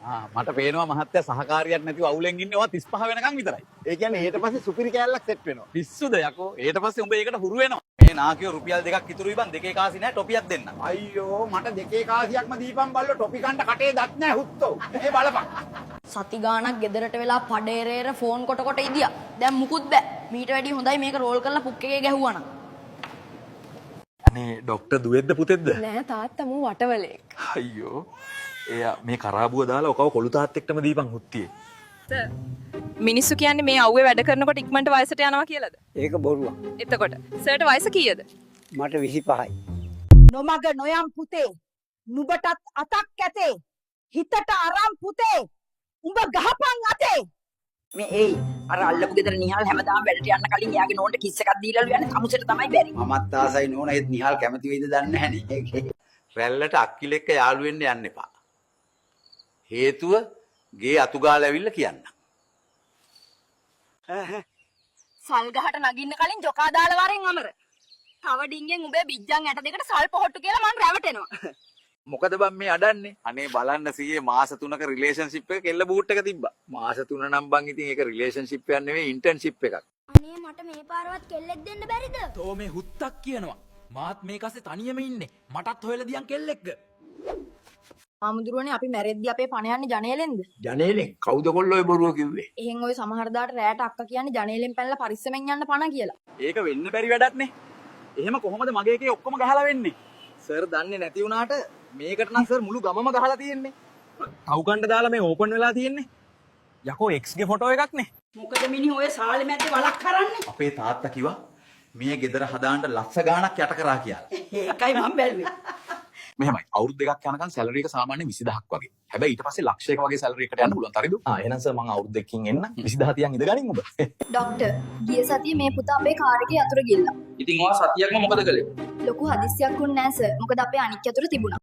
මට පේනවා මහත්තයා සහකාරියක් නැතිව අවුලෙන් ඉන්නේ ඔයා 35 වෙනකන් විතරයි. ඒ කියන්නේ ඊට පස්සේ සුපිරි කෑල්ලක් සෙට් වෙනවා. පිස්සුද යකෝ? ඊට පස්සේ උඹ ඒකට හුරු වෙනවා. මේ නාකියෝ රුපියල් 2ක් ඉතුරුයි බං දෙකේ කාසි නැහැ ටොපියක් දෙන්න. අයියෝ මට දෙකේ කාසියක්ම දීපන් බල්ලෝ ටොපි කන්න කටේ දත් නැහැ හුත්තෝ. මේ බලපන්. සති ගාණක් ගෙදරට වෙලා පඩේරේර ෆෝන් කොට ඉදියා. දැන් මුකුත් බෑ. මීට වැඩිය හොඳයි මේක රෝල් කරලා පුක් එකේ ගැහුවා නම්. අනේ ડોක්ටර් දුවේද්ද පුතේද්ද? නෑ තාත්තා මූ වටවලෙක්. අයියෝ. එයා මේ කරාබුව දාලා ඔකව කොළු තාත් එක්කම දීපන් හුත්තියේ. සර් මිනිස්සු කියන්නේ මේ අවුවේ වැඩ කරනකොට ඉක්මනට වයසට යනවා කියලාද? ඒක බොරුවක්. එතකොට සර්ට වයස කීයද? මට 25යි. නොමග නොයම් පුතේ නුඹටත් අතක් ඇතේ හිතට අරන් පුතේ උඹ ගහපන් අතේ මේ එයි අර අල්ලපු ගෙදර නිහාල් හැමදාම වැඩට යන්න කලින් එයාගේ නෝන්ට කිස් එකක් දීලාලු යන්නේ කමුසෙට තමයි බැරි. මමත් ආසයි නෝන ඒත් නිහාල් කැමති වෙයිද දන්නේ නැහැ නේ. රැල්ලට අක්කිල එක්ක යාළු වෙන්න යන්න එපා. හේතුව ගේ අතුගාලා ඇවිල්ලා කියන්න. සල් ගහට නගින්න කලින් ජොකා දාලා වරෙන් අමර. තව ඩිංගෙන් උඹේ බිජ්ජන් ඇට දෙකට සල් පොහොට්ටු කියලා මං රැවටෙනවා. මොකද බං මේ අඩන්නේ? අනේ බලන්න සීයේ මාස 3ක රිලේෂන්ෂිප් එක කෙල්ල බූට් එක තිබ්බා. මාස 3 නම් බං ඉතින් ඒක රිලේෂන්ෂිප් එකක් නෙවෙයි ඉන්ටර්න්ෂිප් එකක්. අනේ මට මේ පාරවත් කෙල්ලෙක් දෙන්න බැරිද? තෝ මේ හුත්තක් කියනවා. මාත් මේක අස්සේ තනියම ඉන්නේ. මටත් හොයලා දියන් කෙල්ලෙක්ද? ආමුදුරනේ අපි මැරෙද්දි අපේ පණ යන්නේ ජනේලෙන්ද? ජනේලෙන් කවුද කොල්ලෝ ඔය බොරුව කිව්වේ? එහෙන් ওই සමහර දාට රැයට අක්ක කියන්නේ ජනේලෙන් පැනලා පරිස්සමෙන් යන්න පණ කියලා. ඒක වෙන්න බැරි වැඩක් නේ. එහෙම කොහොමද මගේ එකේ ඔක්කොම ගහලා වෙන්නේ? සර් දන්නේ නැති වුණාට මේකට නම් සර් මුළු ගමම ගහලා තියෙන්නේ. කවුකණ්ඩ දාලා මේ ඕපන් වෙලා තියෙන්නේ. යකෝ X ගේ ෆොටෝ එකක් නේ. මොකද මිනිහ ඔය සාලේ මැද්දේ වලක් කරන්නේ? අපේ තාත්තා කිව්වා මේ ගෙදර හදාන්න ලක්ෂ ගාණක් යට කරා කියලා. ඒකයි මම බැලුවේ. මෙහෙමයි අවුරුදු දෙකක් යනකම් සැලරි එක සාමාන්‍යයෙන් 20000ක් වගේ. හැබැයි ඊට පස්සේ ලක්ෂයක වගේ සැලරි එකට යන්න පුළුවන්. හරිද? එහෙනම් සර් මම අවුරුදු දෙකකින් එන්න 20000 තියන් ඉඳගනින් ඔබ. ડોක්ටර් ගිය සතියේ මේ පුතා අපේ කාර් එකේ යතුරු ගිල්ලා. ඉතින් ඔයා සතියක්ම මොකද කළේ? ලොකු හදිස්සියක් වුණ නෑ සර්. මොකද අපේ අනික් යතුරු තිබුණා.